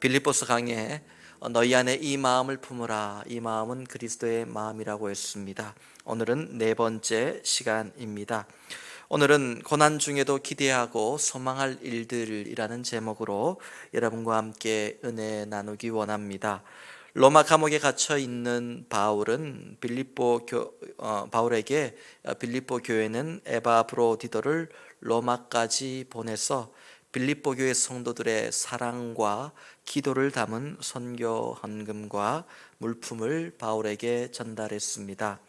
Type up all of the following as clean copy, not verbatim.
빌립보서 강의에 너희 안에 이 마음을 품으라, 이 마음은 그리스도의 마음이라고 했습니다. 오늘은 네 번째 시간입니다. 오늘은 고난 중에도 기대하고 소망할 일들이라는 제목으로 여러분과 함께 은혜 나누기 원합니다. 로마 감옥에 갇혀 있는 바울은 바울에게 빌립보 교회는 에바브로디도를 로마까지 보내서 빌립보 교회 성도들의 사랑과 기도를 담은 선교 헌금과 물품을 바울에게 전달했습니다.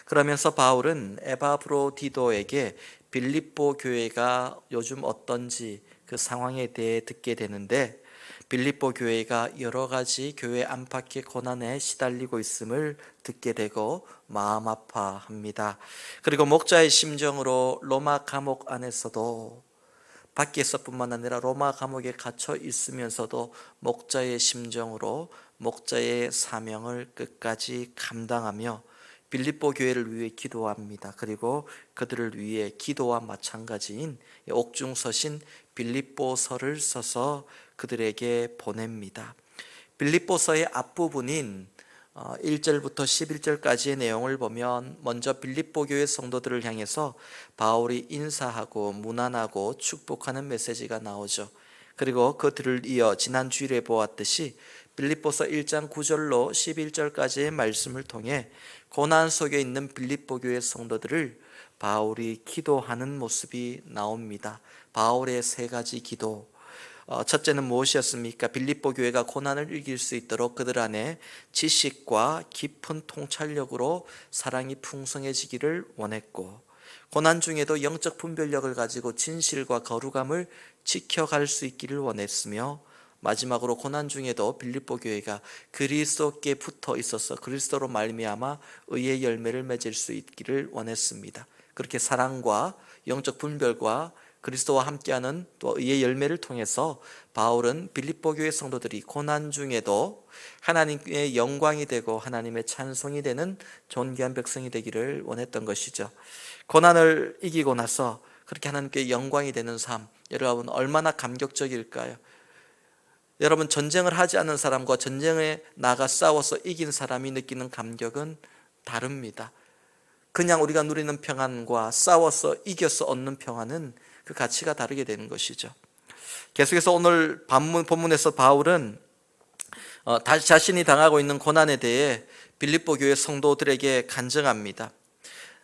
그러면서 바울은 에바브로디도에게 빌립보 교회가 요즘 어떤지 그 상황에 대해 듣게 되는데, 빌립보 교회가 여러 가지 교회 안팎의 고난에 시달리고 있음을 듣게 되고 마음 아파합니다. 그리고 목자의 심정으로 로마 감옥 안에서도, 밖에서뿐만 아니라 로마 감옥에 갇혀 있으면서도 목자의 심정으로 목자의 사명을 끝까지 감당하며 빌립보 교회를 위해 기도합니다. 그리고 그들을 위해 기도와 마찬가지인 옥중서신 빌립보서를 써서 그들에게 보냅니다. 빌립보서의 앞부분인 1절부터 11절까지의 내용을 보면 먼저 빌립보 교회 성도들을 향해서 바울이 인사하고 문안하고 축복하는 메시지가 나오죠. 그리고 그들을 이어 지난 주일에 보았듯이 빌립보서 1장 9절로 11절까지의 말씀을 통해 고난 속에 있는 빌립보 교회 성도들을 바울이 기도하는 모습이 나옵니다. 바울의 세 가지 기도. 첫째는 무엇이었습니까? 빌립보 교회가 고난을 이길 수 있도록 그들 안에 지식과 깊은 통찰력으로 사랑이 풍성해지기를 원했고, 고난 중에도 영적 분별력을 가지고 진실과 거룩함을 지켜갈 수 있기를 원했으며, 마지막으로 고난 중에도 빌립보 교회가 그리스도께 붙어 있어서 그리스도로 말미암아 의의 열매를 맺을 수 있기를 원했습니다. 그렇게 사랑과 영적 분별과 그리스도와 함께하는 또 의의 열매를 통해서 바울은 빌립보 교회 성도들이 고난 중에도 하나님의 영광이 되고 하나님의 찬송이 되는 존귀한 백성이 되기를 원했던 것이죠. 고난을 이기고 나서 그렇게 하나님께 영광이 되는 삶, 여러분 얼마나 감격적일까요? 여러분, 전쟁을 하지 않은 사람과 전쟁에 나가 싸워서 이긴 사람이 느끼는 감격은 다릅니다. 그냥 우리가 누리는 평안과 싸워서 이겨서 얻는 평안은 그 가치가 다르게 되는 것이죠. 계속해서 오늘 본문에서 바울은 자신이 당하고 있는 고난에 대해 빌립보 교회 성도들에게 간증합니다.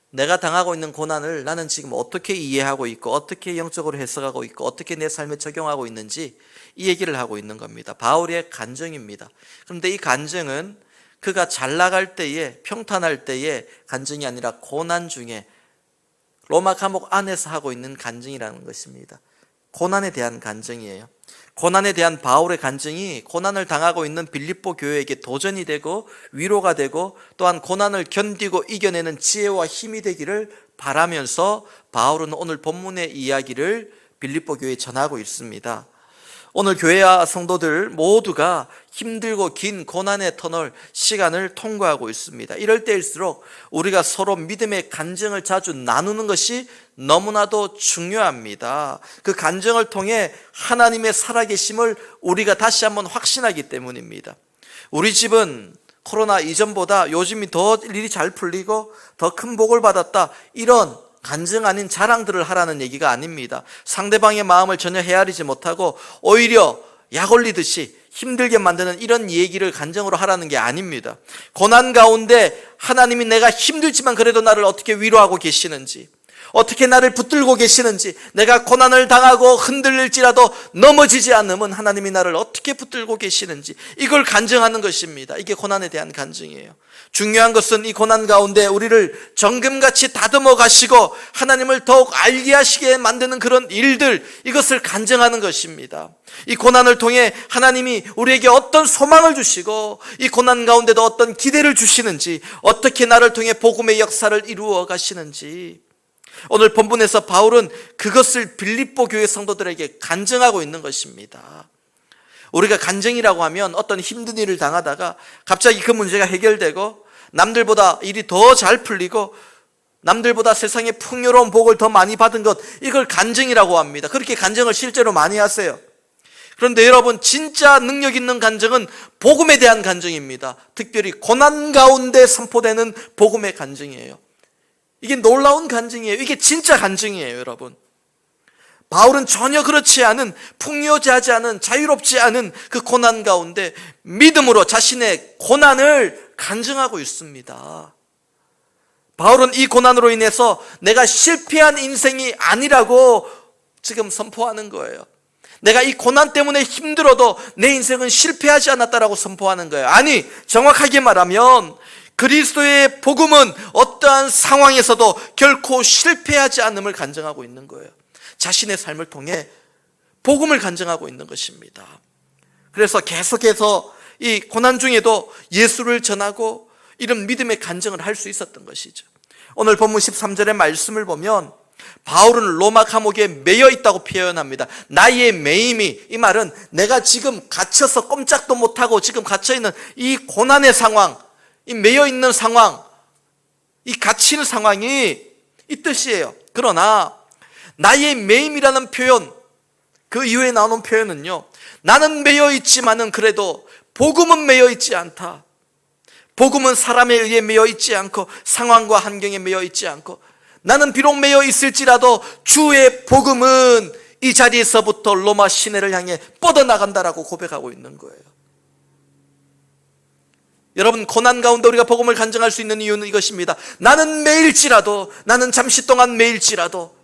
내가 당하고 있는 고난을 나는 지금 어떻게 이해하고 있고 어떻게 영적으로 해석하고 있고 어떻게 내 삶에 적용하고 있는지 이 얘기를 하고 있는 겁니다. 바울의 간증입니다. 그런데 이 간증은 그가 잘 나갈 때에, 평탄할 때의 간증이 아니라 고난 중에 로마 감옥 안에서 하고 있는 간증이라는 것입니다. 고난에 대한 간증이에요. 고난에 대한 바울의 간증이 고난을 당하고 있는 빌립보 교회에게 도전이 되고 위로가 되고 또한 고난을 견디고 이겨내는 지혜와 힘이 되기를 바라면서 바울은 오늘 본문의 이야기를 빌립보 교회에 전하고 있습니다. 오늘 교회와 성도들 모두가 힘들고 긴 고난의 터널 시간을 통과하고 있습니다. 이럴 때일수록 우리가 서로 믿음의 간증을 자주 나누는 것이 너무나도 중요합니다. 그 간증을 통해 하나님의 살아계심을 우리가 다시 한번 확신하기 때문입니다. 우리 집은 코로나 이전보다 요즘이 더 일이 잘 풀리고 더 큰 복을 받았다, 이런 간증 아닌 자랑들을 하라는 얘기가 아닙니다. 상대방의 마음을 전혀 헤아리지 못하고 오히려 약 올리듯이 힘들게 만드는 이런 얘기를 간증으로 하라는 게 아닙니다. 고난 가운데 하나님이 내가 힘들지만 그래도 나를 어떻게 위로하고 계시는지, 어떻게 나를 붙들고 계시는지, 내가 고난을 당하고 흔들릴지라도 넘어지지 않으면 하나님이 나를 어떻게 붙들고 계시는지, 이걸 간증하는 것입니다. 이게 고난에 대한 간증이에요. 중요한 것은 이 고난 가운데 우리를 정금같이 다듬어 가시고 하나님을 더욱 알게 하시게 만드는 그런 일들, 이것을 간증하는 것입니다. 이 고난을 통해 하나님이 우리에게 어떤 소망을 주시고 이 고난 가운데도 어떤 기대를 주시는지, 어떻게 나를 통해 복음의 역사를 이루어 가시는지, 오늘 본문에서 바울은 그것을 빌립보 교회 성도들에게 간증하고 있는 것입니다. 우리가 간증이라고 하면 어떤 힘든 일을 당하다가 갑자기 그 문제가 해결되고 남들보다 일이 더 잘 풀리고 남들보다 세상에 풍요로운 복을 더 많이 받은 것, 이걸 간증이라고 합니다. 그렇게 간증을 실제로 많이 하세요. 그런데 여러분, 진짜 능력 있는 간증은 복음에 대한 간증입니다. 특별히 고난 가운데 선포되는 복음의 간증이에요. 이게 놀라운 간증이에요. 이게 진짜 간증이에요, 여러분. 바울은 전혀 그렇지 않은, 풍요하지 않은, 자유롭지 않은 그 고난 가운데 믿음으로 자신의 고난을 간증하고 있습니다. 바울은 이 고난으로 인해서 내가 실패한 인생이 아니라고 지금 선포하는 거예요. 내가 이 고난 때문에 힘들어도 내 인생은 실패하지 않았다라고 선포하는 거예요. 아니, 정확하게 말하면 그리스도의 복음은 어떠한 상황에서도 결코 실패하지 않음을 간증하고 있는 거예요. 자신의 삶을 통해 복음을 간증하고 있는 것입니다. 그래서 계속해서 이 고난 중에도 예수를 전하고 이런 믿음의 간증을 할 수 있었던 것이죠. 오늘 본문 13절의 말씀을 보면 바울은 로마 감옥에 매여 있다고 표현합니다. 나의 매임이, 이 말은 내가 지금 갇혀서 꼼짝도 못하고 지금 갇혀있는 이 고난의 상황, 이 매여 있는 상황, 이 갇히는 상황이 이 뜻이에요. 그러나 나의 매임이라는 표현, 그 이후에 나오는 표현은요, 나는 매여 있지만은 그래도 복음은 매여 있지 않다. 복음은 사람에 의해 매여 있지 않고 상황과 환경에 매여 있지 않고, 나는 비록 매여 있을지라도 주의 복음은 이 자리에서부터 로마 시내를 향해 뻗어나간다라고 고백하고 있는 거예요. 여러분, 고난 가운데 우리가 복음을 간증할 수 있는 이유는 이것입니다. 나는 매일지라도, 나는 잠시 동안 매일지라도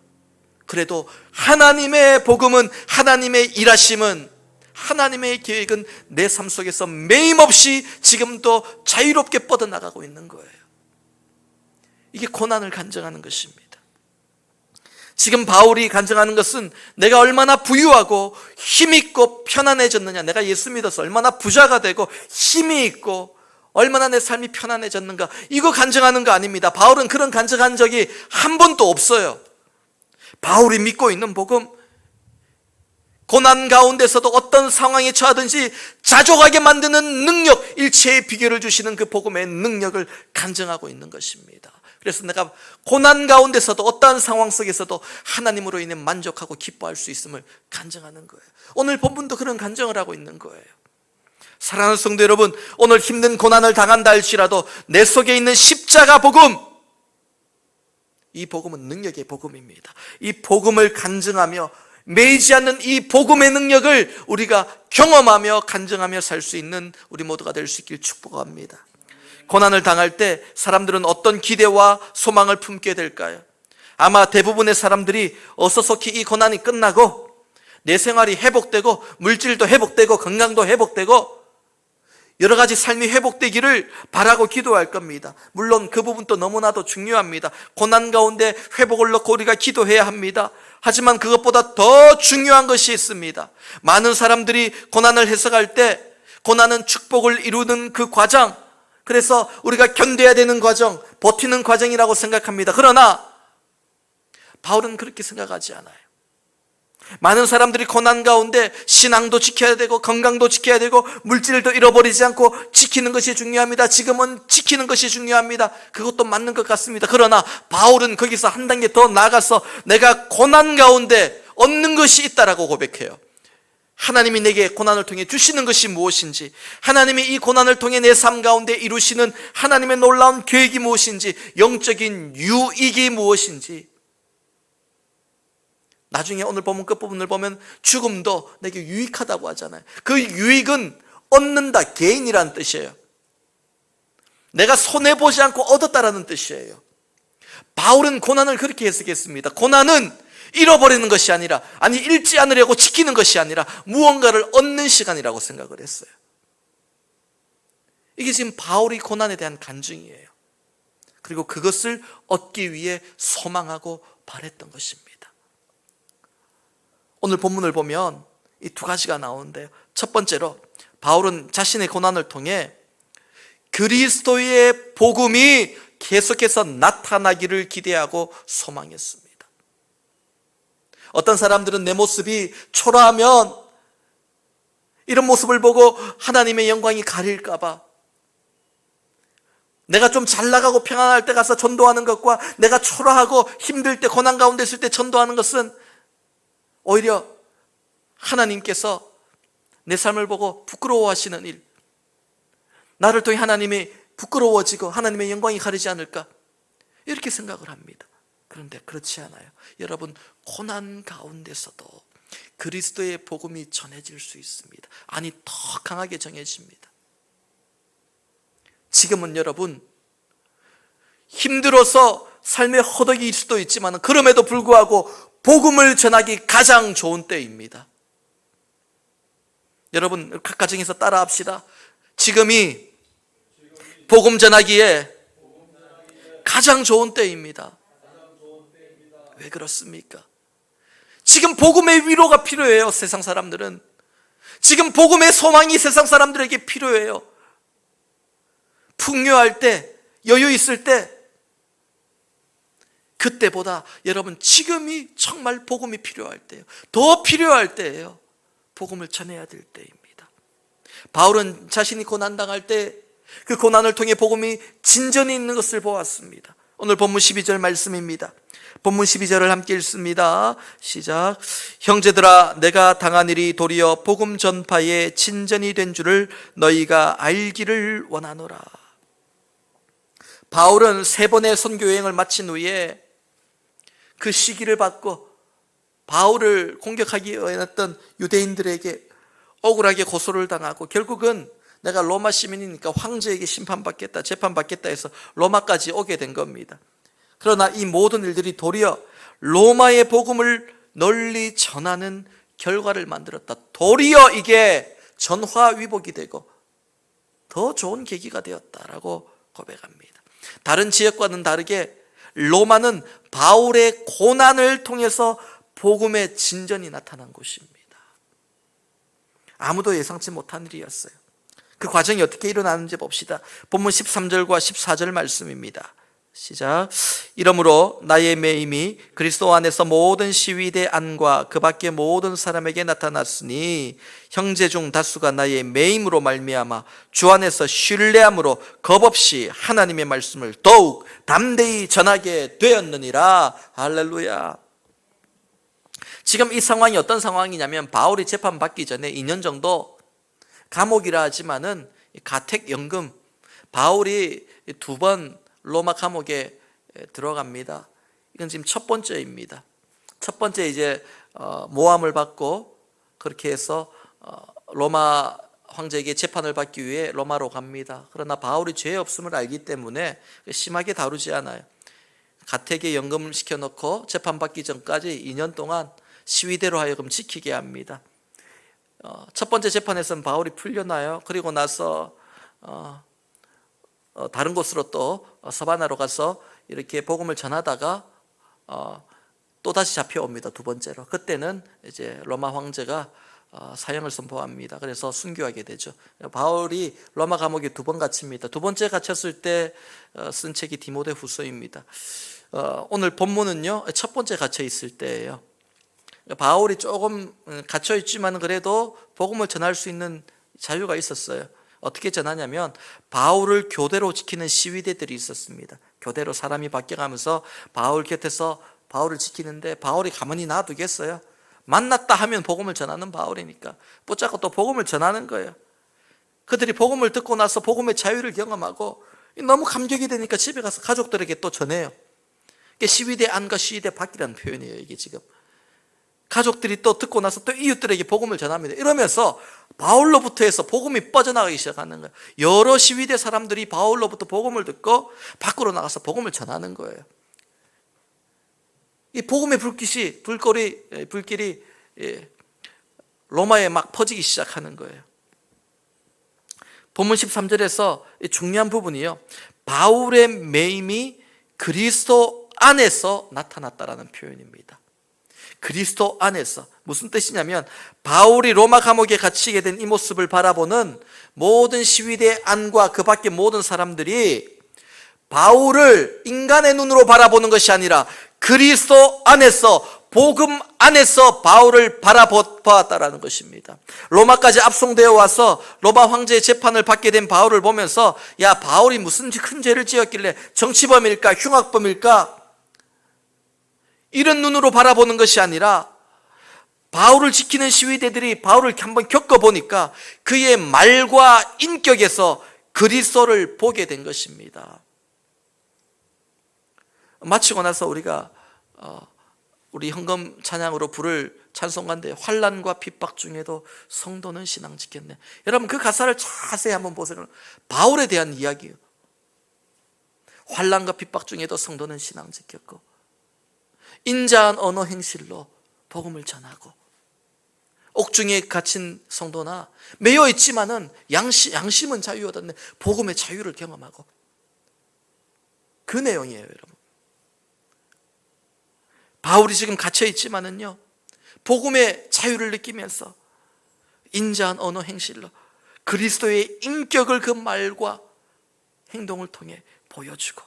그래도 하나님의 복음은, 하나님의 일하심은, 하나님의 계획은 내 삶 속에서 매임없이 지금도 자유롭게 뻗어나가고 있는 거예요. 이게 고난을 간증하는 것입니다. 지금 바울이 간증하는 것은 내가 얼마나 부유하고 힘있고 편안해졌느냐, 내가 예수 믿어서 얼마나 부자가 되고 힘이 있고 얼마나 내 삶이 편안해졌는가, 이거 간증하는 거 아닙니다. 바울은 그런 간증한 적이 한 번도 없어요. 바울이 믿고 있는 복음, 고난 가운데서도 어떤 상황에 처하든지 자족하게 만드는 능력, 일체의 비결을 주시는 그 복음의 능력을 간증하고 있는 것입니다. 그래서 내가 고난 가운데서도 어떠한 상황 속에서도 하나님으로 인해 만족하고 기뻐할 수 있음을 간증하는 거예요. 오늘 본문도 그런 간증을 하고 있는 거예요. 사랑하는 성도 여러분, 오늘 힘든 고난을 당한다 할지라도 내 속에 있는 십자가 복음, 이 복음은 능력의 복음입니다. 이 복음을 간증하며 매이지 않는 이 복음의 능력을 우리가 경험하며 간증하며 살 수 있는 우리 모두가 될 수 있길 축복합니다. 고난을 당할 때 사람들은 어떤 기대와 소망을 품게 될까요? 아마 대부분의 사람들이 어서속히 이 고난이 끝나고 내 생활이 회복되고 물질도 회복되고 건강도 회복되고 여러 가지 삶이 회복되기를 바라고 기도할 겁니다. 물론 그 부분도 너무나도 중요합니다. 고난 가운데 회복을 넣고 우리가 기도해야 합니다. 하지만 그것보다 더 중요한 것이 있습니다. 많은 사람들이 고난을 해석할 때 고난은 축복을 이루는 그 과정, 그래서 우리가 견뎌야 되는 과정, 버티는 과정이라고 생각합니다. 그러나 바울은 그렇게 생각하지 않아요. 많은 사람들이 고난 가운데 신앙도 지켜야 되고 건강도 지켜야 되고 물질도 잃어버리지 않고 지키는 것이 중요합니다. 지금은 지키는 것이 중요합니다. 그것도 맞는 것 같습니다. 그러나 바울은 거기서 한 단계 더 나아가서 내가 고난 가운데 얻는 것이 있다라고 고백해요. 하나님이 내게 고난을 통해 주시는 것이 무엇인지, 하나님이 이 고난을 통해 내 삶 가운데 이루시는 하나님의 놀라운 계획이 무엇인지, 영적인 유익이 무엇인지. 나중에 오늘 본문 끝부분을 보면 죽음도 내게 유익하다고 하잖아요. 그 유익은 얻는다, 게인이라는 뜻이에요. 내가 손해보지 않고 얻었다라는 뜻이에요. 바울은 고난을 그렇게 해석했습니다. 고난은 잃어버리는 것이 아니라, 아니 잃지 않으려고 지키는 것이 아니라 무언가를 얻는 시간이라고 생각을 했어요. 이게 지금 바울이 고난에 대한 간증이에요. 그리고 그것을 얻기 위해 소망하고 바랬던 것입니다. 오늘 본문을 보면 이 두 가지가 나오는데요. 첫 번째로 바울은 자신의 고난을 통해 그리스도의 복음이 계속해서 나타나기를 기대하고 소망했습니다. 어떤 사람들은 내 모습이 초라하면 이런 모습을 보고 하나님의 영광이 가릴까 봐, 내가 좀 잘 나가고 평안할 때 가서 전도하는 것과 내가 초라하고 힘들 때 고난 가운데 있을 때 전도하는 것은 오히려 하나님께서 내 삶을 보고 부끄러워하시는 일, 나를 통해 하나님이 부끄러워지고 하나님의 영광이 가리지 않을까, 이렇게 생각을 합니다. 그런데 그렇지 않아요. 여러분, 고난 가운데서도 그리스도의 복음이 전해질 수 있습니다. 아니, 더 강하게 전해집니다. 지금은 여러분 힘들어서 삶의 허덕일 수도 있지만 그럼에도 불구하고 복음을 전하기 가장 좋은 때입니다. 여러분, 각 가정에서 따라합시다. 지금이 복음 전하기에 가장 좋은 때입니다. 왜 그렇습니까? 지금 복음의 위로가 필요해요. 세상 사람들은 지금 복음의 소망이 세상 사람들에게 필요해요. 풍요할 때, 여유 있을 때, 그때보다 여러분 지금이 정말 복음이 필요할 때예요. 더 필요할 때예요. 복음을 전해야 될 때입니다. 바울은 자신이 고난당할 때 그 고난을 통해 복음이 진전이 있는 것을 보았습니다. 오늘 본문 12절 말씀입니다. 본문 12절을 함께 읽습니다. 시작. 형제들아, 내가 당한 일이 도리어 복음 전파에 진전이 된 줄을 너희가 알기를 원하노라. 바울은 3번의 선교 여행을 마친 후에 그 시기를 받고 바울을 공격하기 원했던 유대인들에게 억울하게 고소를 당하고 결국은 내가 로마 시민이니까 황제에게 심판받겠다, 재판받겠다 해서 로마까지 오게 된 겁니다. 그러나 이 모든 일들이 도리어 로마의 복음을 널리 전하는 결과를 만들었다. 도리어 이게 전화위복이 되고 더 좋은 계기가 되었다라고 고백합니다. 다른 지역과는 다르게 로마는 바울의 고난을 통해서 복음의 진전이 나타난 곳입니다. 아무도 예상치 못한 일이었어요. 그 과정이 어떻게 일어나는지 봅시다. 본문 13절과 14절 말씀입니다. 시작. 이러므로 나의 매임이 그리스도 안에서 모든 시위대 안과 그 밖의 모든 사람에게 나타났으니 형제 중 다수가 나의 매임으로 말미암아 주 안에서 신뢰함으로 겁없이 하나님의 말씀을 더욱 담대히 전하게 되었느니라. 할렐루야. 지금 이 상황이 어떤 상황이냐면 바울이 재판받기 전에 2년 정도 감옥이라 하지만은 가택연금, 바울이 2번 로마 감옥에 들어갑니다. 이건 지금 첫 번째입니다. 첫 번째 이제 모함을 받고 그렇게 해서 로마 황제에게 재판을 받기 위해 로마로 갑니다. 그러나 바울이 죄 없음을 알기 때문에 심하게 다루지 않아요. 가택에 연금을 시켜놓고 재판받기 전까지 2년 동안 시위대로 하여금 지키게 합니다. 첫 번째 재판에서는 바울이 풀려나요. 그리고 나서 다른 곳으로 또 서바나로 가서 이렇게 복음을 전하다가 또 다시 잡혀옵니다. 2번째로. 그때는 이제 로마 황제가 사형을 선포합니다. 그래서 순교하게 되죠. 바울이 로마 감옥에 2번 갇힙니다. 2번째 갇혔을 때 쓴 책이 디모데 후서입니다. 오늘 본문은요, 첫 번째 갇혀 있을 때예요. 바울이 조금 갇혀 있지만 그래도 복음을 전할 수 있는 자유가 있었어요. 어떻게 전하냐면 바울을 교대로 지키는 시위대들이 있었습니다. 교대로 사람이 바뀌어가면서 바울 곁에서 바울을 지키는데 바울이 가만히 놔두겠어요? 만났다 하면 복음을 전하는 바울이니까 붙잡고 또 복음을 전하는 거예요. 그들이 복음을 듣고 나서 복음의 자유를 경험하고 너무 감격이 되니까 집에 가서 가족들에게 또 전해요. 이게 시위대 안과 시위대 밖이라는 표현이에요. 이게 지금 가족들이 또 듣고 나서 또 이웃들에게 복음을 전합니다. 이러면서 바울로부터 해서 복음이 뻗어나가기 시작하는 거예요. 여러 시위대 사람들이 바울로부터 복음을 듣고 밖으로 나가서 복음을 전하는 거예요. 이 복음의 불길이 로마에 막 퍼지기 시작하는 거예요. 본문 13절에서 중요한 부분이요, 바울의 매임이 그리스도 안에서 나타났다라는 표현입니다. 그리스도 안에서. 무슨 뜻이냐면 바울이 로마 감옥에 갇히게 된 이 모습을 바라보는 모든 시위대 안과 그 밖의 모든 사람들이 바울을 인간의 눈으로 바라보는 것이 아니라 그리스도 안에서, 복음 안에서 바울을 바라보았다라는 것입니다. 로마까지 압송되어 와서 로마 황제의 재판을 받게 된 바울을 보면서 야, 바울이 무슨 큰 죄를 지었길래 정치범일까, 흉악범일까, 이런 눈으로 바라보는 것이 아니라 바울을 지키는 시위대들이 바울을 한번 겪어보니까 그의 말과 인격에서 그리스도를 보게 된 것입니다. 마치고 나서 우리가 우리 헌금 찬양으로 부를 찬송가인데, 환난과 핍박 중에도 성도는 신앙 지켰네. 여러분 그 가사를 자세히 한번 보세요. 바울에 대한 이야기예요. 환난과 핍박 중에도 성도는 신앙 지켰고, 인자한 언어 행실로 복음을 전하고, 옥중에 갇힌 성도나 매여 있지만은 양심은 자유 얻었네, 복음의 자유를 경험하고, 그 내용이에요. 여러분, 바울이 지금 갇혀 있지만은요, 복음의 자유를 느끼면서 인자한 언어 행실로 그리스도의 인격을 그 말과 행동을 통해 보여주고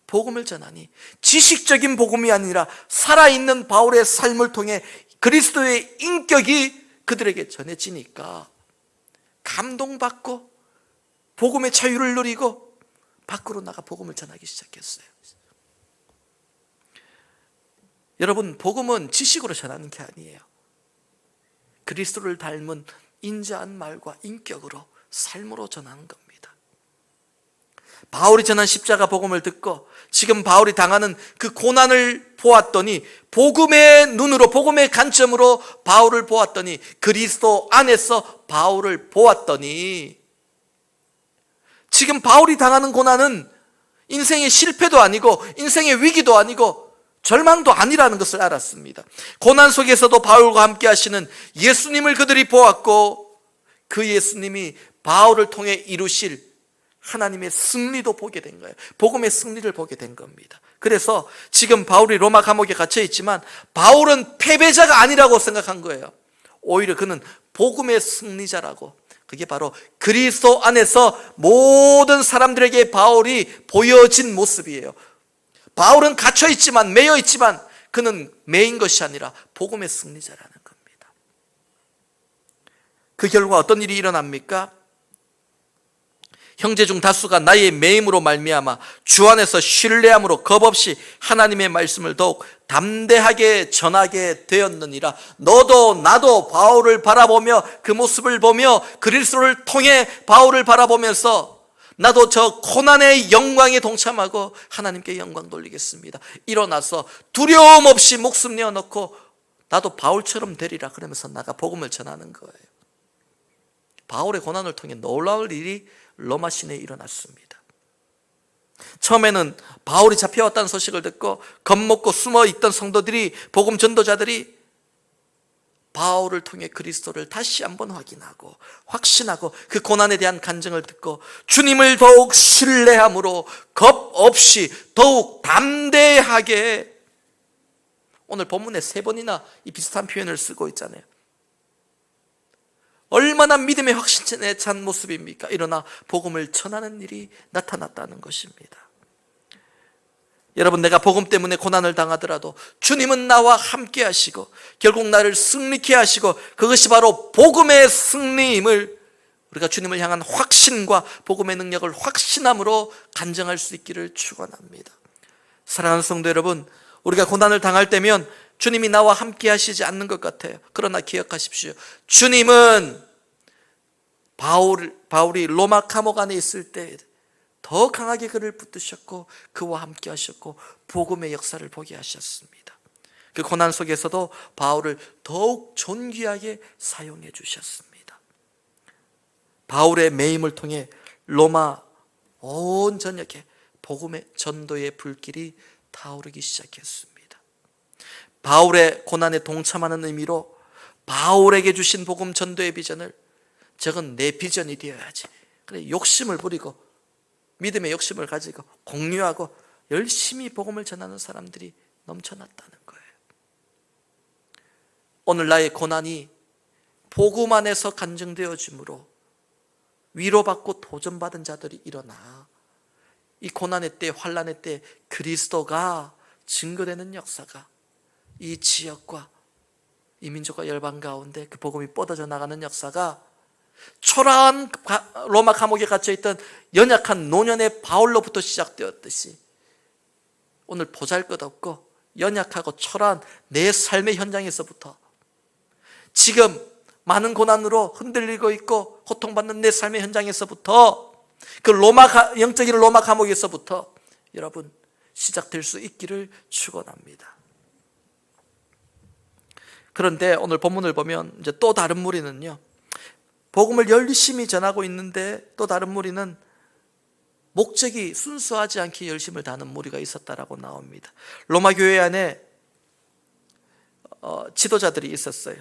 복음을 전하니, 지식적인 복음이 아니라 살아있는 바울의 삶을 통해 그리스도의 인격이 그들에게 전해지니까 감동받고 복음의 자유를 누리고 밖으로 나가 복음을 전하기 시작했어요. 여러분, 복음은 지식으로 전하는 게 아니에요. 그리스도를 닮은 인자한 말과 인격으로, 삶으로 전하는 겁니다. 바울이 전한 십자가 복음을 듣고 지금 바울이 당하는 그 고난을 보았더니, 복음의 눈으로, 복음의 관점으로 바울을 보았더니, 그리스도 안에서 바울을 보았더니, 지금 바울이 당하는 고난은 인생의 실패도 아니고 인생의 위기도 아니고 절망도 아니라는 것을 알았습니다. 고난 속에서도 바울과 함께 하시는 예수님을 그들이 보았고, 그 예수님이 바울을 통해 이루실 하나님의 승리도 보게 된 거예요. 복음의 승리를 보게 된 겁니다. 그래서 지금 바울이 로마 감옥에 갇혀 있지만 바울은 패배자가 아니라고 생각한 거예요. 오히려 그는 복음의 승리자라고. 그게 바로 그리스도 안에서 모든 사람들에게 바울이 보여진 모습이에요. 바울은 갇혀 있지만, 매여 있지만 그는 매인 것이 아니라 복음의 승리자라는 겁니다. 그 결과 어떤 일이 일어납니까? 형제 중 다수가 나의 매임으로 말미암아 주 안에서 신뢰함으로 겁없이 하나님의 말씀을 더욱 담대하게 전하게 되었느니라. 너도 나도 바울을 바라보며, 그 모습을 보며, 그리스도를 통해 바울을 바라보면서 나도 저 고난의 영광에 동참하고 하나님께 영광 돌리겠습니다. 일어나서 두려움 없이 목숨 내어놓고 나도 바울처럼 되리라 그러면서 나가 복음을 전하는 거예요. 바울의 고난을 통해 놀라울 일이 로마 시내에 일어났습니다. 처음에는 바울이 잡혀왔다는 소식을 듣고 겁먹고 숨어 있던 성도들이, 복음 전도자들이 바울을 통해 그리스도를 다시 한번 확인하고 확신하고 그 고난에 대한 간증을 듣고 주님을 더욱 신뢰함으로 겁 없이 더욱 담대하게, 오늘 본문에 3번이나 이 비슷한 표현을 쓰고 있잖아요. 얼마나 믿음의 확신에 찬 모습입니까? 일어나 복음을 전하는 일이 나타났다는 것입니다. 여러분, 내가 복음 때문에 고난을 당하더라도 주님은 나와 함께 하시고 결국 나를 승리케 하시고, 그것이 바로 복음의 승리임을 우리가 주님을 향한 확신과 복음의 능력을 확신함으로 간증할 수 있기를 축원합니다. 사랑하는 성도 여러분, 우리가 고난을 당할 때면 주님이 나와 함께 하시지 않는 것 같아요. 그러나 기억하십시오. 주님은 바울이 로마 감옥 안에 있을 때 더 강하게 그를 붙드셨고 그와 함께 하셨고 복음의 역사를 보게 하셨습니다. 그 고난 속에서도 바울을 더욱 존귀하게 사용해 주셨습니다. 바울의 매임을 통해 로마 온 전역에 복음의 전도의 불길이 타오르기 시작했습니다. 바울의 고난에 동참하는 의미로 바울에게 주신 복음 전도의 비전을, 저건 내 비전이 되어야지, 그래 욕심을 부리고 믿음의 욕심을 가지고 공유하고 열심히 복음을 전하는 사람들이 넘쳐났다는 거예요. 오늘 나의 고난이 복음 안에서 간증되어지므로 위로받고 도전받은 자들이 일어나 이 고난의 때, 환난의 때 그리스도가 증거되는 역사가 이 지역과 이 민족과 열방 가운데 그 복음이 뻗어져 나가는 역사가, 초라한 로마 감옥에 갇혀있던 연약한 노년의 바울로부터 시작되었듯이 오늘 보잘것없고 연약하고 초라한 내 삶의 현장에서부터 지금 많은 고난으로 흔들리고 있고 고통받는 내 삶의 현장에서부터, 그 영적인 로마 감옥에서부터 여러분 시작될 수 있기를 축원합니다. 그런데 오늘 본문을 보면 이제 또 다른 무리는요, 복음을 열심히 전하고 있는데 또 다른 무리는 목적이 순수하지 않게 열심을 다하는 무리가 있었다라고 나옵니다. 로마 교회 안에 지도자들이 있었어요.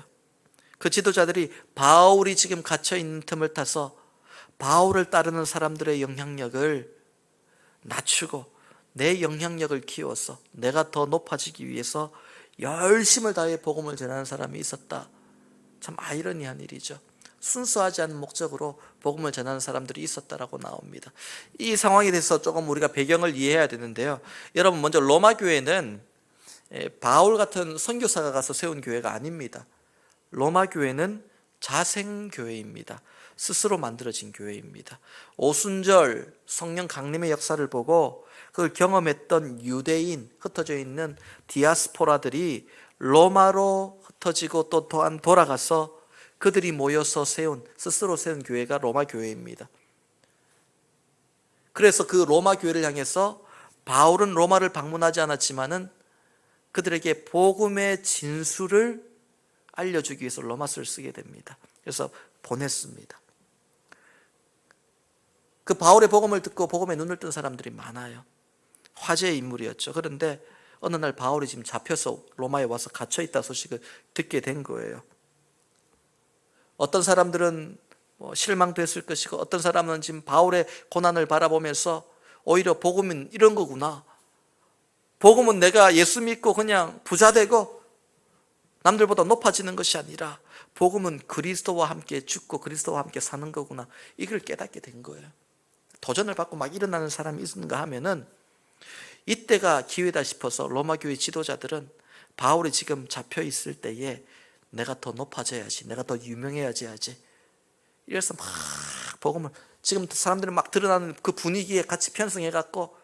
그 지도자들이 바울이 지금 갇혀 있는 틈을 타서 바울을 따르는 사람들의 영향력을 낮추고 내 영향력을 키워서 내가 더 높아지기 위해서 열심을 다해 복음을 전하는 사람이 있었다. 참 아이러니한 일이죠. 순수하지 않은 목적으로 복음을 전하는 사람들이 있었다라고 나옵니다. 이 상황에 대해서 조금 우리가 배경을 이해해야 되는데요. 여러분, 먼저 로마 교회는 바울 같은 선교사가 가서 세운 교회가 아닙니다. 로마 교회는 자생교회입니다. 스스로 만들어진 교회입니다. 오순절 성령 강림의 역사를 보고 그걸 경험했던 유대인, 흩어져 있는 디아스포라들이 로마로 흩어지고 또 또한 돌아가서 그들이 모여서 스스로 세운 교회가 로마 교회입니다. 그래서 그 로마 교회를 향해서 바울은 로마를 방문하지 않았지만은 그들에게 복음의 진수를 알려주기 위해서 로마서를 쓰게 됩니다. 그래서 보냈습니다. 그 바울의 복음을 듣고 복음에 눈을 뜬 사람들이 많아요. 화제의 인물이었죠. 그런데 어느 날 바울이 지금 잡혀서 로마에 와서 갇혀있다 소식을 듣게 된 거예요. 어떤 사람들은 실망됐을 것이고, 어떤 사람은 지금 바울의 고난을 바라보면서 오히려 복음은 이런 거구나, 복음은 내가 예수 믿고 그냥 부자 되고 남들보다 높아지는 것이 아니라 복음은 그리스도와 함께 죽고 그리스도와 함께 사는 거구나, 이걸 깨닫게 된 거예요. 도전을 받고 막 일어나는 사람이 있는가 하면은 이때가 기회다 싶어서 로마 교회 지도자들은 바울이 지금 잡혀 있을 때에 내가 더 높아져야지, 내가 더 유명해야지, 이래서 막 복음을, 지금 사람들이 막 드러나는 그 분위기에 같이 편승해 갖고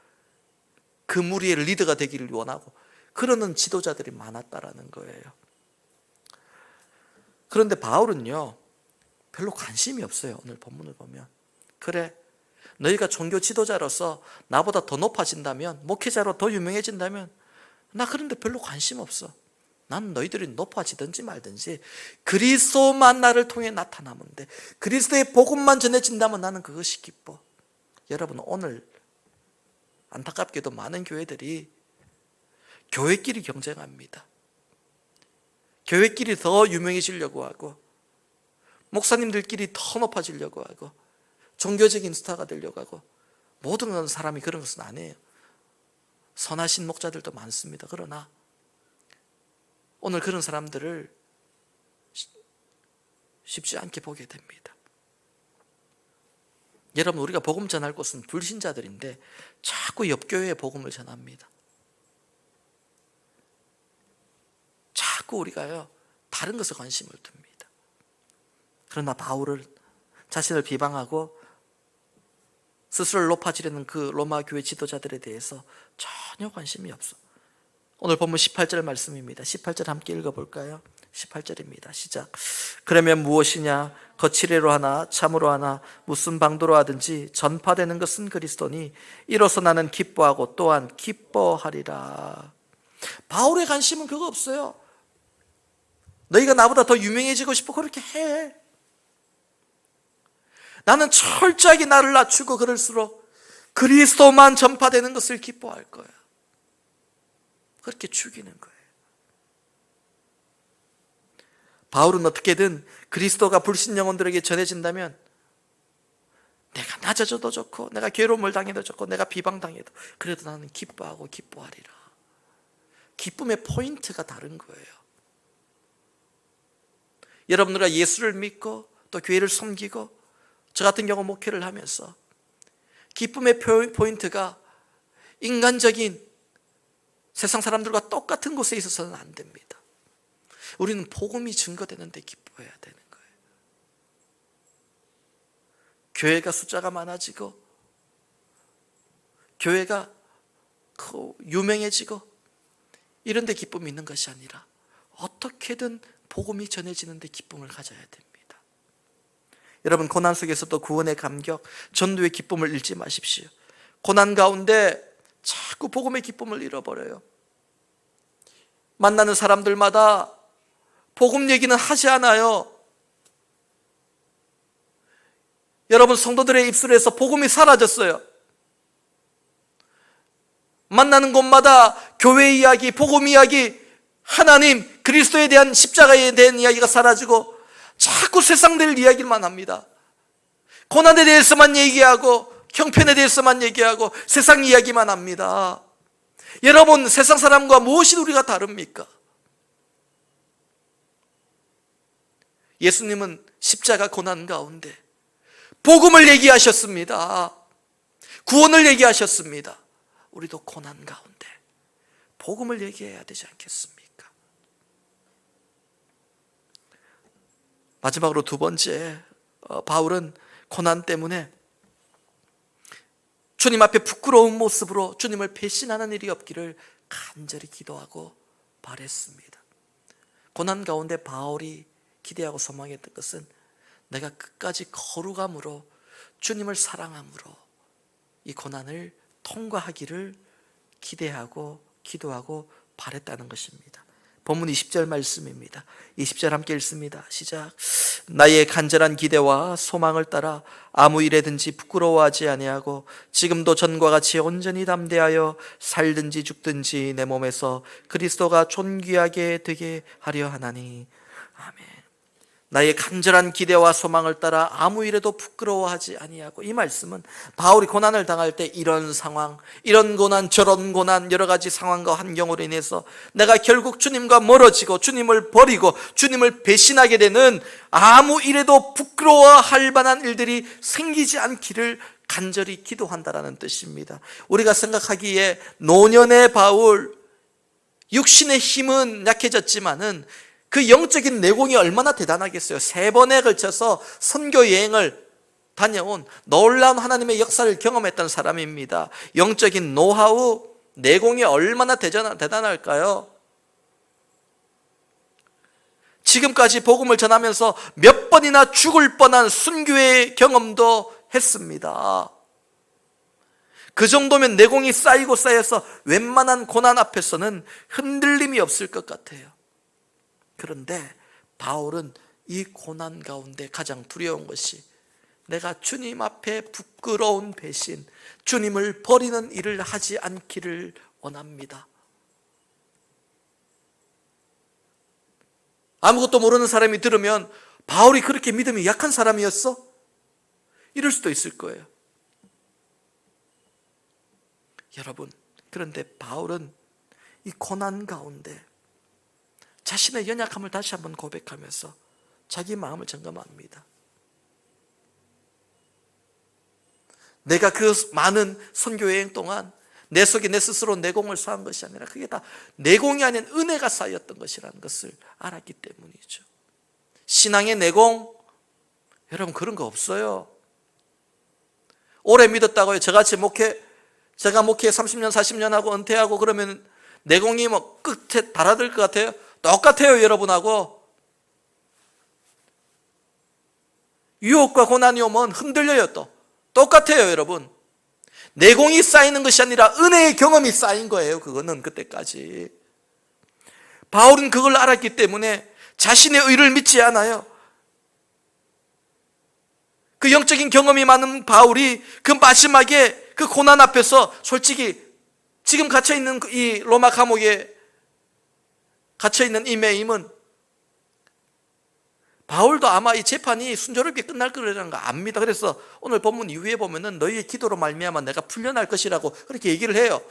그 무리의 리더가 되기를 원하고 그러는 지도자들이 많았다라는 거예요. 그런데 바울은요 별로 관심이 없어요. 오늘 본문을 보면, 그래, 너희가 종교 지도자로서 나보다 더 높아진다면, 목회자로 더 유명해진다면 나 그런데 별로 관심 없어. 난 너희들이 높아지든지 말든지 그리스도만 나를 통해 나타나면 돼. 그리스도의 복음만 전해진다면 나는 그것이 기뻐. 여러분, 오늘 안타깝게도 많은 교회들이 교회끼리 경쟁합니다. 교회끼리 더 유명해지려고 하고, 목사님들끼리 더 높아지려고 하고, 종교적인 스타가 되려고 하고, 모든 사람이 그런 것은 아니에요. 선하신 목자들도 많습니다. 그러나 오늘 그런 사람들을 쉽지 않게 보게 됩니다. 여러분, 우리가 복음 전할 곳은 불신자들인데 자꾸 옆교회에 복음을 전합니다. 자꾸 우리가요 다른 것에 관심을 둡니다. 그러나 바울은 자신을 비방하고 스스로를 높아지려는 그 로마 교회 지도자들에 대해서 전혀 관심이 없어. 오늘 본문 18절 말씀입니다. 18절 함께 읽어볼까요? 18절입니다. 시작. 그러면 무엇이냐? 거칠애로 하나 참으로 하나 무슨 방도로 하든지 전파되는 것은 그리스도니 이로써 나는 기뻐하고 또한 기뻐하리라. 바울의 관심은 그거 없어요. 너희가 나보다 더 유명해지고 싶어, 그렇게 해. 나는 철저하게 나를 낮추고 그럴수록 그리스도만 전파되는 것을 기뻐할 거야. 그렇게 죽이는 거예요. 바울은 어떻게든 그리스도가 불신 영혼들에게 전해진다면 내가 낮아져도 좋고, 내가 괴로움을 당해도 좋고, 내가 비방당해도 그래도 나는 기뻐하고 기뻐하리라. 기쁨의 포인트가 다른 거예요. 여러분들과 예수를 믿고 또 교회를 섬기고, 저 같은 경우 목회를 하면서 기쁨의 포인트가 인간적인 세상 사람들과 똑같은 곳에 있어서는 안 됩니다. 우리는 복음이 증거되는데 기뻐해야 되는 거예요. 교회가 숫자가 많아지고 교회가 유명해지고 이런 데 기쁨이 있는 것이 아니라 어떻게든 복음이 전해지는데 기쁨을 가져야 됩니다. 여러분, 고난 속에서도 구원의 감격, 전도의 기쁨을 잃지 마십시오. 고난 가운데 자꾸 복음의 기쁨을 잃어버려요. 만나는 사람들마다 복음 얘기는 하지 않아요. 여러분, 성도들의 입술에서 복음이 사라졌어요. 만나는 곳마다 교회 이야기, 복음 이야기, 하나님, 그리스도에 대한 십자가에 대한 이야기가 사라지고 자꾸 세상들 이야기만 합니다. 고난에 대해서만 얘기하고 형편에 대해서만 얘기하고 세상 이야기만 합니다. 여러분, 세상 사람과 무엇이 우리가 다릅니까? 예수님은 십자가 고난 가운데 복음을 얘기하셨습니다. 구원을 얘기하셨습니다. 우리도 고난 가운데 복음을 얘기해야 되지 않겠습니까? 마지막으로 두 번째, 바울은 고난 때문에 주님 앞에 부끄러운 모습으로 주님을 배신하는 일이 없기를 간절히 기도하고 바랬습니다. 고난 가운데 바울이 기대하고 소망했던 것은 내가 끝까지 거룩함으로 주님을 사랑함으로 이 고난을 통과하기를 기대하고 기도하고 바랬다는 것입니다. 본문 20절 말씀입니다. 20절 함께 읽습니다. 시작. 나의 간절한 기대와 소망을 따라 아무 일에든지 부끄러워하지 아니하고 지금도 전과 같이 온전히 담대하여 살든지 죽든지 내 몸에서 그리스도가 존귀하게 되게 하려 하나니. 아멘. 나의 간절한 기대와 소망을 따라 아무 일에도 부끄러워하지 아니하고, 이 말씀은 바울이 고난을 당할 때 이런 상황, 이런 고난 저런 고난 여러 가지 상황과 환경으로 인해서 내가 결국 주님과 멀어지고 주님을 버리고 주님을 배신하게 되는 아무 일에도 부끄러워할 만한 일들이 생기지 않기를 간절히 기도한다라는 뜻입니다. 우리가 생각하기에 노년의 바울, 육신의 힘은 약해졌지만은 그 영적인 내공이 얼마나 대단하겠어요. 3번에 걸쳐서 선교 여행을 다녀온 놀라운 하나님의 역사를 경험했던 사람입니다. 영적인 노하우, 내공이 얼마나 대단할까요? 지금까지 복음을 전하면서 몇 번이나 죽을 뻔한 순교의 경험도 했습니다. 그 정도면 내공이 쌓이고 쌓여서 웬만한 고난 앞에서는 흔들림이 없을 것 같아요. 그런데 바울은 이 고난 가운데 가장 두려운 것이 내가 주님 앞에 부끄러운 배신, 주님을 버리는 일을 하지 않기를 원합니다. 아무것도 모르는 사람이 들으면 바울이 그렇게 믿음이 약한 사람이었어? 이럴 수도 있을 거예요. 여러분, 그런데 바울은 이 고난 가운데 자신의 연약함을 다시 한번 고백하면서 자기 마음을 점검합니다. 내가 그 많은 선교 여행 동안 내 속에 내 스스로 내공을 쌓은 것이 아니라 그게 다 내공이 아닌 은혜가 쌓였던 것이라는 것을 알았기 때문이죠. 신앙의 내공, 여러분 그런 거 없어요. 오래 믿었다고요. 제가 목회 30년 40년 하고 은퇴하고 그러면 내공이 뭐 끝에 달아들 것 같아요? 똑같아요. 여러분하고 유혹과 고난이 오면 흔들려요. 또 똑같아요. 여러분, 내공이 쌓이는 것이 아니라 은혜의 경험이 쌓인 거예요. 그거는 그때까지. 바울은 그걸 알았기 때문에 자신의 의를 믿지 않아요. 그 영적인 경험이 많은 바울이 그 마지막에 그 고난 앞에서 솔직히 지금 갇혀있는 이 로마 감옥에 갇혀있는 이 매임은 바울도 아마 이 재판이 순조롭게 끝날 거라는 거 압니다. 그래서 오늘 본문 이후에 보면은 너희의 기도로 말미암아 내가 풀려날 것이라고 그렇게 얘기를 해요.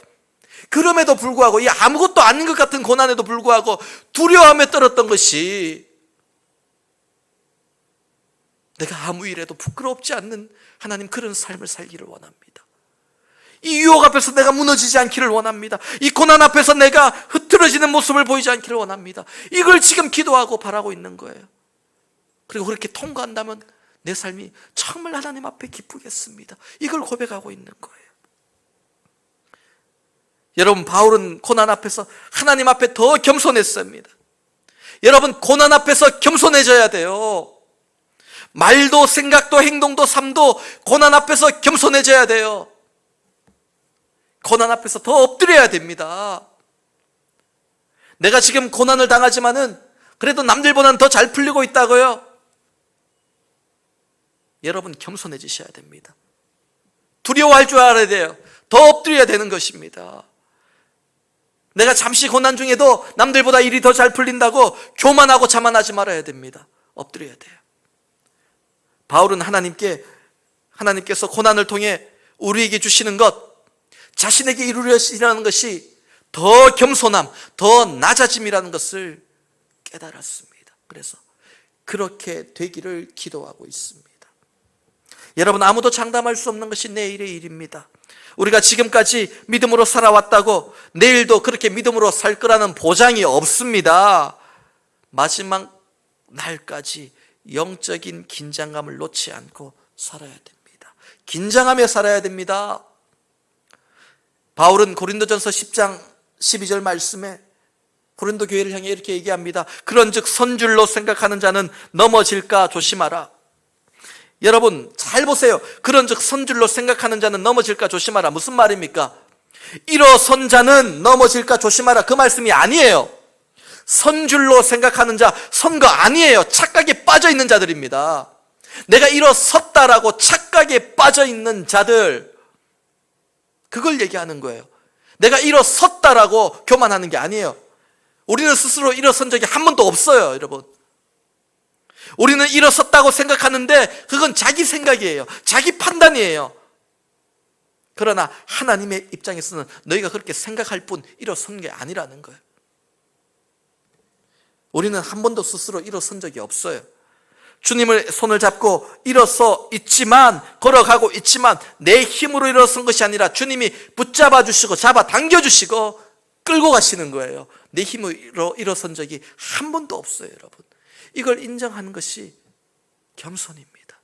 그럼에도 불구하고 이 아무것도 아닌 것 같은 고난에도 불구하고 두려움에 떨었던 것이 내가 아무 일에도 부끄럽지 않는 하나님 그런 삶을 살기를 원합니다. 이 유혹 앞에서 내가 무너지지 않기를 원합니다. 이 고난 앞에서 내가 흐트러지는 모습을 보이지 않기를 원합니다. 이걸 지금 기도하고 바라고 있는 거예요. 그리고 그렇게 통과한다면 내 삶이 정말 하나님 앞에 기쁘겠습니다. 이걸 고백하고 있는 거예요. 여러분, 바울은 고난 앞에서 하나님 앞에 더 겸손했습니다. 여러분, 고난 앞에서 겸손해져야 돼요. 말도 생각도 행동도 삶도 고난 앞에서 겸손해져야 돼요. 고난 앞에서 더 엎드려야 됩니다. 내가 지금 고난을 당하지만은 그래도 남들보다는 더 잘 풀리고 있다고요? 여러분, 겸손해지셔야 됩니다. 두려워할 줄 알아야 돼요. 더 엎드려야 되는 것입니다. 내가 잠시 고난 중에도 남들보다 일이 더 잘 풀린다고 교만하고 자만하지 말아야 됩니다. 엎드려야 돼요. 바울은 하나님께서 고난을 통해 우리에게 주시는 것, 자신에게 이루려는 것이 더 겸손함, 더 낮아짐이라는 것을 깨달았습니다. 그래서 그렇게 되기를 기도하고 있습니다. 여러분, 아무도 장담할 수 없는 것이 내일의 일입니다. 우리가 지금까지 믿음으로 살아왔다고 내일도 그렇게 믿음으로 살 거라는 보장이 없습니다. 마지막 날까지 영적인 긴장감을 놓지 않고 살아야 됩니다. 긴장하며 살아야 됩니다. 바울은 고린도전서 10장 12절 말씀에 고린도 교회를 향해 이렇게 얘기합니다. 그런즉 선줄로 생각하는 자는 넘어질까 조심하라. 여러분, 잘 보세요. 그런즉 선줄로 생각하는 자는 넘어질까 조심하라. 무슨 말입니까? 일어선 자는 넘어질까 조심하라. 그 말씀이 아니에요. 선줄로 생각하는 자, 선 거 아니에요. 착각에 빠져 있는 자들입니다. 내가 일어섰다라고 착각에 빠져 있는 자들, 그걸 얘기하는 거예요. 내가 일어섰다라고 교만하는 게 아니에요. 우리는 스스로 일어선 적이 한 번도 없어요, 여러분. 우리는 일어섰다고 생각하는데 그건 자기 생각이에요. 자기 판단이에요. 그러나 하나님의 입장에서는 너희가 그렇게 생각할 뿐 일어선 게 아니라는 거예요. 우리는 한 번도 스스로 일어선 적이 없어요. 주님을 손을 잡고 일어서 있지만, 걸어가고 있지만 내 힘으로 일어선 것이 아니라 주님이 붙잡아 주시고 잡아 당겨 주시고 끌고 가시는 거예요. 내 힘으로 일어선 적이 한 번도 없어요, 여러분. 이걸 인정하는 것이 겸손입니다.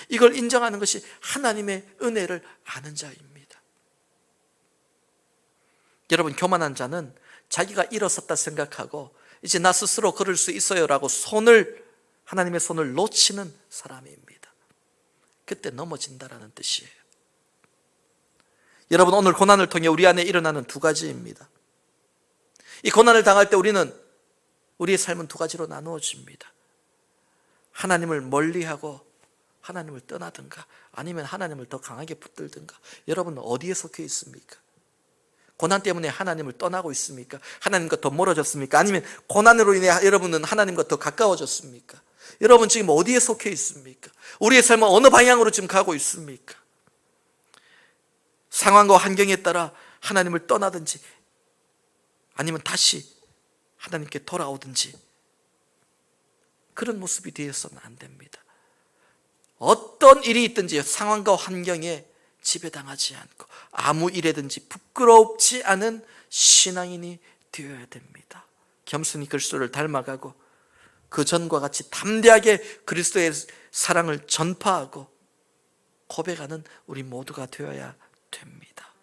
이걸 인정하는 것이 하나님의 은혜를 아는 자입니다. 여러분, 교만한 자는 자기가 일어섰다 생각하고 이제 나 스스로 걸을 수 있어요라고 하나님의 손을 놓치는 사람입니다. 그때 넘어진다라는 뜻이에요. 여러분, 오늘 고난을 통해 우리 안에 일어나는 두 가지입니다. 이 고난을 당할 때 우리의 삶은 두 가지로 나누어집니다. 하나님을 멀리하고 하나님을 떠나든가, 아니면 하나님을 더 강하게 붙들든가. 여러분은 어디에 속해 있습니까? 고난 때문에 하나님을 떠나고 있습니까? 하나님과 더 멀어졌습니까? 아니면 고난으로 인해 여러분은 하나님과 더 가까워졌습니까? 여러분 지금 어디에 속해 있습니까? 우리의 삶은 어느 방향으로 지금 가고 있습니까? 상황과 환경에 따라 하나님을 떠나든지 아니면 다시 하나님께 돌아오든지, 그런 모습이 되어서는 안 됩니다. 어떤 일이 있든지 상황과 환경에 지배당하지 않고 아무 일에든지 부끄럽지 않은 신앙인이 되어야 됩니다. 겸손히 그리스도를 닮아가고 그 전과 같이 담대하게 그리스도의 사랑을 전파하고 고백하는 우리 모두가 되어야 됩니다.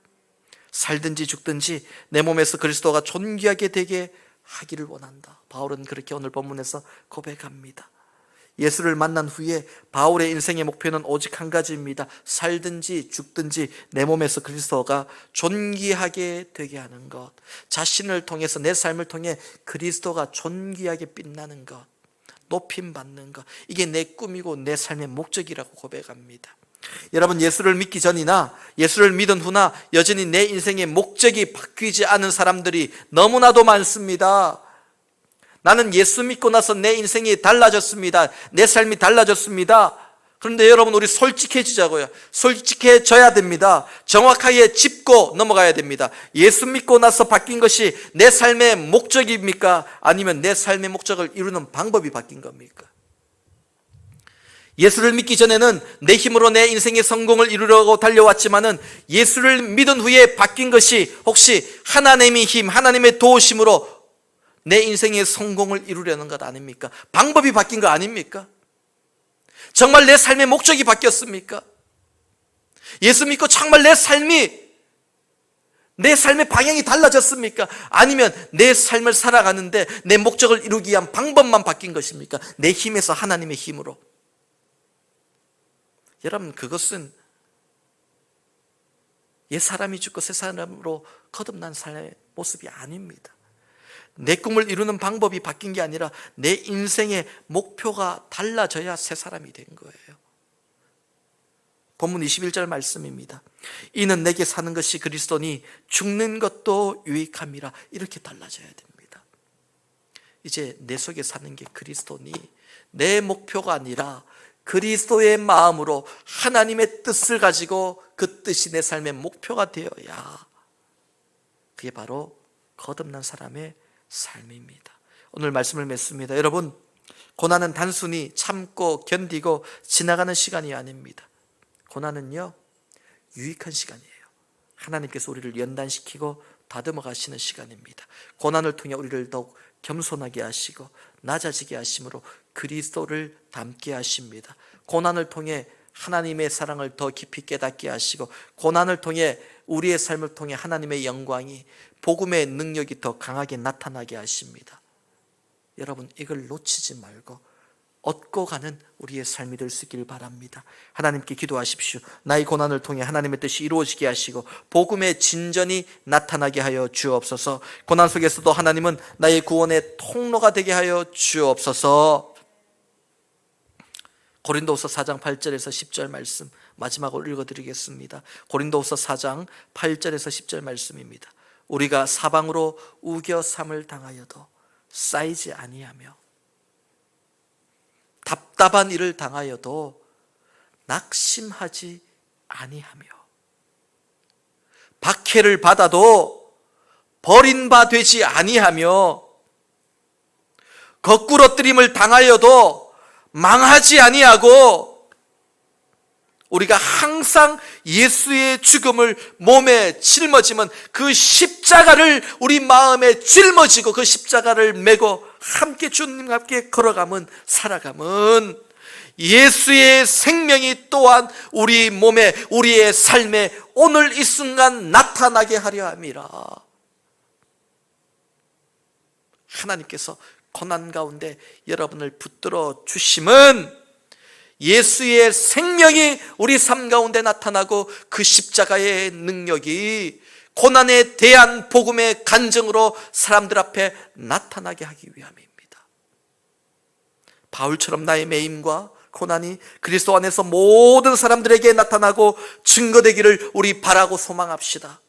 살든지 죽든지 내 몸에서 그리스도가 존귀하게 되게 하기를 원한다. 바울은 그렇게 오늘 본문에서 고백합니다. 예수를 만난 후에 바울의 인생의 목표는 오직 한 가지입니다. 살든지 죽든지 내 몸에서 그리스도가 존귀하게 되게 하는 것, 자신을 통해서, 내 삶을 통해 그리스도가 존귀하게 빛나는 것, 높임받는 것, 이게 내 꿈이고 내 삶의 목적이라고 고백합니다. 여러분, 예수를 믿기 전이나 예수를 믿은 후나 여전히 내 인생의 목적이 바뀌지 않은 사람들이 너무나도 많습니다. 나는 예수 믿고 나서 내 인생이 달라졌습니다. 내 삶이 달라졌습니다. 그런데 여러분, 우리 솔직해지자고요. 솔직해져야 됩니다. 정확하게 짚고 넘어가야 됩니다. 예수 믿고 나서 바뀐 것이 내 삶의 목적입니까? 아니면 내 삶의 목적을 이루는 방법이 바뀐 겁니까? 예수를 믿기 전에는 내 힘으로 내 인생의 성공을 이루려고 달려왔지만은 예수를 믿은 후에 바뀐 것이 혹시 하나님의 힘, 하나님의 도우심으로 내 인생의 성공을 이루려는 것 아닙니까? 방법이 바뀐 거 아닙니까? 정말 내 삶의 목적이 바뀌었습니까? 예수 믿고 정말 내 삶이 내 삶의 방향이 달라졌습니까? 아니면 내 삶을 살아가는데 내 목적을 이루기 위한 방법만 바뀐 것입니까? 내 힘에서 하나님의 힘으로. 여러분, 그것은 옛 사람이 죽고 새 사람으로 거듭난 삶의 모습이 아닙니다. 내 꿈을 이루는 방법이 바뀐 게 아니라 내 인생의 목표가 달라져야 새 사람이 된 거예요. 본문 21절 말씀입니다. 이는 내게 사는 것이 그리스도니 죽는 것도 유익함이라. 이렇게 달라져야 됩니다. 이제 내 속에 사는 게 그리스도니 내 목표가 아니라 그리스도의 마음으로 하나님의 뜻을 가지고 그 뜻이 내 삶의 목표가 되어야, 그게 바로 거듭난 사람의 삶입니다. 오늘 말씀을 맺습니다. 여러분, 고난은 단순히 참고 견디고 지나가는 시간이 아닙니다. 고난은요, 유익한 시간이에요. 하나님께서 우리를 연단시키고 다듬어 가시는 시간입니다. 고난을 통해 우리를 더욱 겸손하게 하시고 낮아지게 하심으로 그리스도를 닮게 하십니다. 고난을 통해 하나님의 사랑을 더 깊이 깨닫게 하시고, 고난을 통해 우리의 삶을 통해 하나님의 영광이, 복음의 능력이 더 강하게 나타나게 하십니다. 여러분, 이걸 놓치지 말고 얻고 가는 우리의 삶이 될 수 있기를 바랍니다. 하나님께 기도하십시오. 나의 고난을 통해 하나님의 뜻이 이루어지게 하시고 복음의 진전이 나타나게 하여 주옵소서. 고난 속에서도 하나님은 나의 구원의 통로가 되게 하여 주옵소서. 고린도후서 4장 8절에서 10절 말씀 마지막으로 읽어드리겠습니다. 고린도후서 4장 8절에서 10절 말씀입니다. 우리가 사방으로 우겨삼을 당하여도 쌓이지 아니하며 답답한 일을 당하여도 낙심하지 아니하며 박해를 받아도 버린 바 되지 아니하며 거꾸러뜨림을 당하여도 망하지 아니하고, 우리가 항상 예수의 죽음을 몸에 짊어지면 그 십자가를 우리 마음에 짊어지고 그 십자가를 메고 함께 주님과 함께 걸어가면, 살아가면 예수의 생명이 또한 우리 몸에, 우리의 삶에 오늘 이 순간 나타나게 하려 함이라. 하나님께서 고난 가운데 여러분을 붙들어 주심은 예수의 생명이 우리 삶 가운데 나타나고 그 십자가의 능력이 고난에 대한 복음의 간증으로 사람들 앞에 나타나게 하기 위함입니다. 바울처럼 나의 매임과 고난이 그리스도 안에서 모든 사람들에게 나타나고 증거되기를 우리 바라고 소망합시다.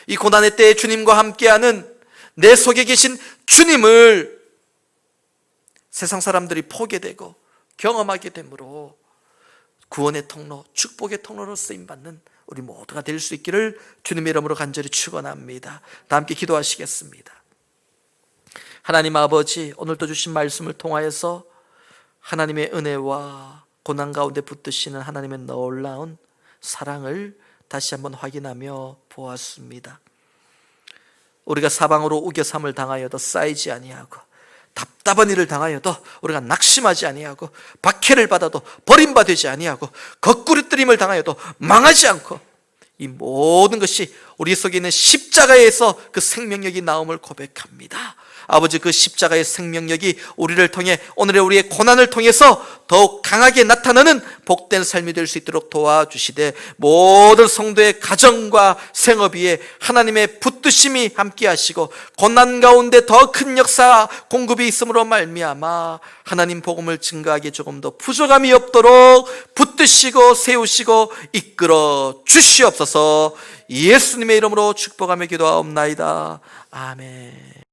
이 고난의 때에 주님과 함께하는 내 속에 계신 주님을 세상 사람들이 보게 되고 경험하게 되므로 구원의 통로, 축복의 통로로 쓰임받는 우리 모두가 될 수 있기를 주님의 이름으로 간절히 축원합니다. 다 함께 기도하시겠습니다. 하나님 아버지, 오늘도 주신 말씀을 통하여서 하나님의 은혜와 고난 가운데 붙드시는 하나님의 놀라운 사랑을 다시 한번 확인하며 보았습니다. 우리가 사방으로 우겨삼을 당하여도 쌓이지 아니하고 답답한 일을 당하여도 우리가 낙심하지 아니하고 박해를 받아도 버림받지 아니하고 거꾸로뜨림을 당하여도 망하지 않고, 이 모든 것이 우리 속에 있는 십자가에서 그 생명력이 나옴을 고백합니다. 아버지, 그 십자가의 생명력이 우리를 통해 오늘의 우리의 고난을 통해서 더욱 강하게 나타나는 복된 삶이 될 수 있도록 도와주시되, 모든 성도의 가정과 생업 위에 하나님의 붙드심이 함께 하시고 고난 가운데 더 큰 역사 공급이 있음으로 말미암아 하나님 복음을 증거하기에 조금 더 부족함이 없도록 붙드시고 세우시고 이끌어 주시옵소서. 예수님의 이름으로 축복하며 기도하옵나이다. 아멘.